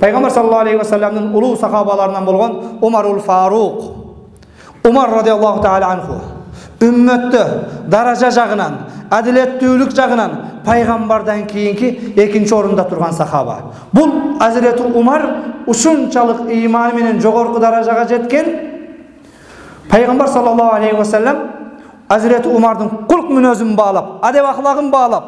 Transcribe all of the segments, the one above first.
Пайгамбар саллаллаху алейхи ва салламдын улуу сахабаларынан болгон Умарул Фарук, Умар радиаллаху таала анху үммөттө даража жагынан, адилеттүүлүк жагынан пайгамбардан кийинки экинчи орунда турган сахаба. Бул Азирети Умар ушунчалык ыйманы менен жогорку даражага жеткен. Пайгамбар саллаллаху алейхи ва саллам Азирети Умардын кулк мүнөзүн баалап, адеп ахлагын баалап,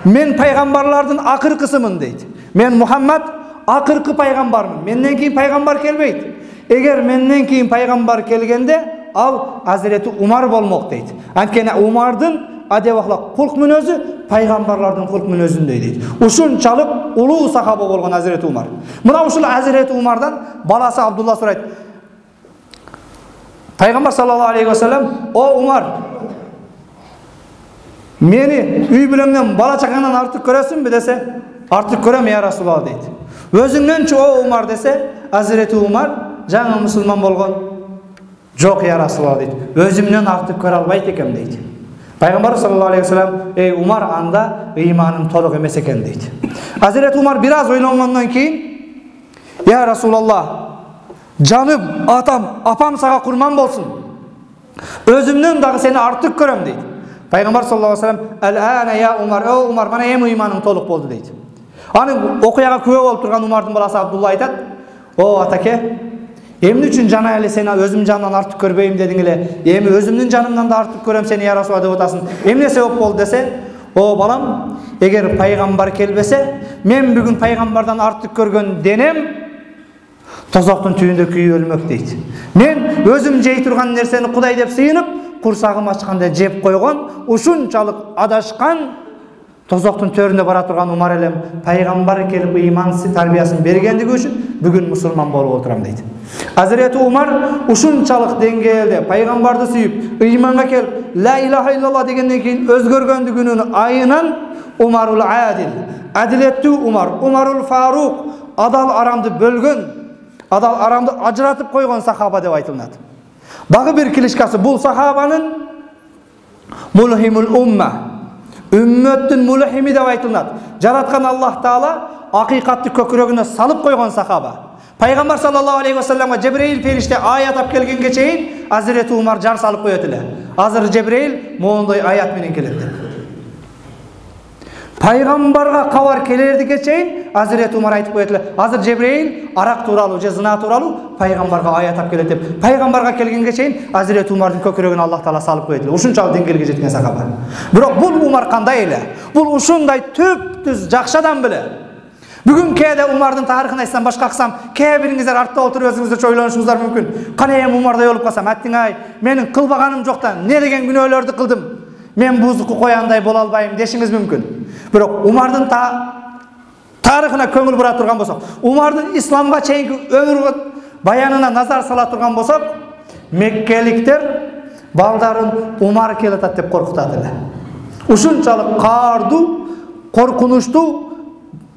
мен пайгамбарлардын акыркысымын дейт. Мен Мухаммад акыркы пайгамбармын. Менден кийин пайгамбар келбейт. Эгер менден кийин пайгамбар келгенде, ал Азирети Умар болмок дейт. Анткени Умардын адеп ахлак кулк мүнөзү пайгамбарлардын кулк мүнөзүндөй дейт. Ушунчалык улуу сахаба болгон Азирети Умар. Мына ушул Азирети Умардан баласы Абдулла сурайт. Пайгамбар саллаллаху алейхи ва саллам: "О Умар, мени үй бүлөңдөн бала чакаңдан артык көрөсүңбү?" десе, "Артык көрөм я Расулалла" дейт. "Өзүңдөнчү о Умар" десе, Азирети Умар жаңы мусулман болгон. "Жок я Расулалла" дейт. "Өзүмдөн артык көрө албайт экем" дейт. Пайгамбар саллаллаху алейхи ва саллам: "Эй Умар, анда ыйманым толук эмес экен" дейт. Азирети Умар бир аз ойлонгондон кийин: "Я Расулалла, жаным, атам, апам сага курман болсун. Өзүмдөн дагы сени артык көрөм" дейт. Пайгамбар саллаллаху алейхи ва саллам: "Ал-ана я Умар, о Умар, мана эми ыйманым толук болду" дейт. Анын окуяга күбө болуп турган Умардын баласы Абдулла айтат: "О атаке, эмне үчүн жана эле сени өзүм жанымдан артык көрбөйм дедиң эле? Эми өзүмдүн жанымдан да артык көрөм сени я Расулалла деп атасың. Эмне себеп болду?" десе, "О балам, эгер пайгамбар келбесе, мен бүгүн пайгамбардан артык көргөн денем тозоктун түбүндө күйүп өлмөк" дейт. "Мен өзүм жей турган нерсени Кудай деп сыйынып, курсагым ачканда жеп койгон, ушунчалык адашкан тозоктун төрүнө бара турган Умар элем. Пайгамбар келип ыйман тарбиясын бергендиги үчүн бүгүн мусулман болуп отурам" дейт. Азирети Умар ушунчалык деңгээлде пайгамбарды сүйүп, ыйманга келип, ла илаха иллаллах дегенден кийин өзгөргөндүгүнүн айынан Умарул Адил, адилеттүү Умар, Умарул Фарук, адал арамды бөлгөн, адал арамды ажыратып койгон сахаба деп айтылат. Дагы бир килишкасы, бул сахабанын мулхимул умма, үммөттүн мулхими деп айтылат. Жараткан Аллах Таала акыйкатты көкүрөгүнө салып койгон сахаба. Пайгамбар саллаллаху алейхи ва салламга Жебреил фериште аят алып келгенге чейин Азирети Умар жар салып коет эле. Азыр Жебреил моундай аят менен келет. Пайгамбарга кабар келердиге чейин Азирети Умар айтып коет эле. Азыр Жебреил арак тууралуу же зына тууралуу пайгамбарга аят алып келет деп. Пайгамбарга келгенге чейин Азирети Умардын көкүрөгүнө Аллах Таала салып коет эле. Ушунчалык деңгээлге жеткен сахаба. Бирок бул Умар кандай эле? Бул ушундай төп-түз жакшы адам беле. Бүгүн кээде Умардын тарыхын айтсам, башка кылсам, кээ бириңиздер артта отуруп өзүңүздөрчө ойлонушуңуздар мүмкүн. Кана эми Умардай болуп калсам, аттиң ай, менин кылбаганым жок да, не деген күнөөлөрдү кылдым? Мен бузуку кояандай боло албайм дешиңиз мүмкүн. Бирок Умардын тарыхына көңүл бура турган болсок, Умардын исламга чейинки өмүр баянына назар сала турган болсок, меккеликтер балдарын Умар келатат деп коркутат эле. Ушунчалык каардуу, коркунучтуу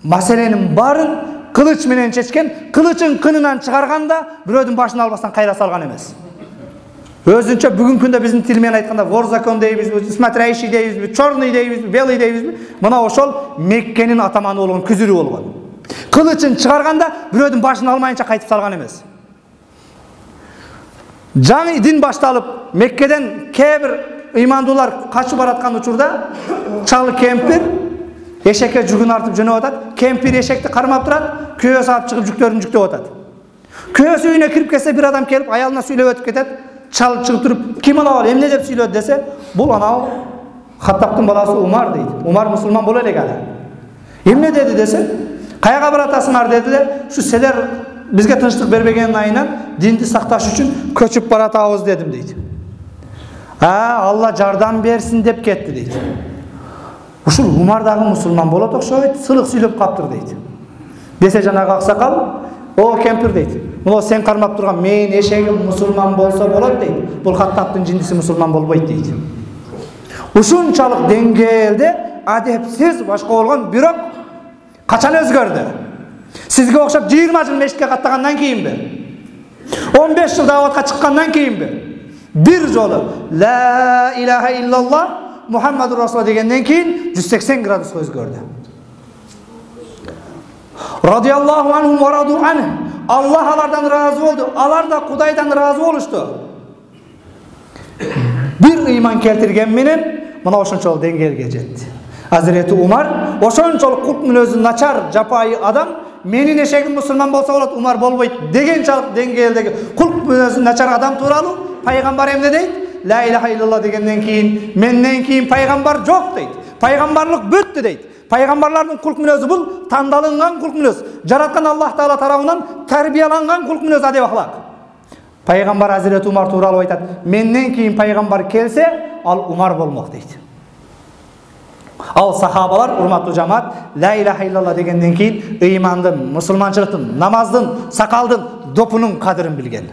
маселенин барын кылыч менен чечкен, кылычын кынынан чыгарганда бирөөдүн башын албастан кайра салган эмес. Өзүнчө бүгүнкү күндө биздин тил менен айтканда вор закон дейбизби, смотрящий дейбизби, черный дейбизби, белый дейбизби, мына ошол Меккенин атаманы болгон, күзүрү болгон. Кылычын чыгарганда бирөөдүн башын алмайынча кайтып салган эмес. Жаңы дин башталып, Меккеден кээ бир ыймандуулар качып бараткан учурда чал кемпир эшекке жүгүн артып жөнөп атат. Кемпир эшекти кармап турат, күйөөсү алып чыгып жүктөрүн жүктөп атат. Күйөөсү үйүнө кирип келсе, бир адам келип аялына сүйлөп өтүп кетет. Чал чыгып туруп, "Ким анау, эмне деп сүйлөдү?" десе, "Бул анау Хаттабтын баласы Умар" дейт. Умар мусулман боло элек али. "Эмне деди?" десе, "Каяга баратасыңар?" дедилер. "Ушу силер бизге тынчтык бербеген айынан динди сакташ үчүн көчүп баратабыз" дедим дейт. Алла жардам берсин деп кетти дейт. Ушул Умар дагы мусулман болот окшойт, сылык сүйлөп каптыр дейт. Десе жанагы аксакал, "О кемпир" дейт, "Мына сен кармап турган менин эшегим мусулман болсо болот" дейт. "Бул Хаттабтын жиндиси мусулман болбойт" дейт. Ушунчалык деңгээлде адепсиз башка болгон, бирок качан өзгөрдү? Сизге окшоп 20 жыл мешитке каттагандан кийинби? 15 жыл даватка чыккандан кийинби? Бир жолу ла илаха иллаллах Мухаммаду Расулуллах дегенден кийин 180 градуска өзгөрдү. Radiyallahu anhum ve radu anh. Allah alardan razı oldu. Alar da Kudaydan razı oluştu. Bir iman keltirgen menen mana oşonçoluk dengелге жетти. Hazreti Umar oşonçoluk kurt münözü naçar japayı adam menin eşegim musulman bolsa bolat Umar bolboyt degençalik dengелдеги kurt münözü naçar adam turalı Peygamber emne deyt? La ilahe illallah degenden keyin menden keyin peygamber jok deyt. Peygamberlik büttü deyt. Peygamberlerin kulk münözü bul tandalıngan kulk münöz. Jaratkan Allah Taala tarafından terbiyalangan kulk münöz adep ahlak. Peygamber Hazreti Umar turalı aytat. Menden keyin peygamber kelse al Umar bolmok deyt. Al sahabalar urmatlı cemaat la ilahe illallah degenden keyin iymandın, musulmançılıktın, namazdın, sakaldın, dopunun kadırın bilgen.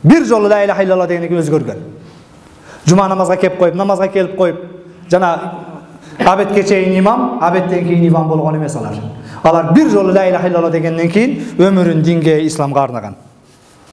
Bir jolu la ilahe illallah degenden keyin özgörgen. Cuma namazga kelip koyup, namazga kelip koyup, jana abet keçeyin imam, abetten keyin imam bolgon emes alar. Alar bir jolu la ilahe illallah degenden keyin ömürün dinge İslamga arnagan.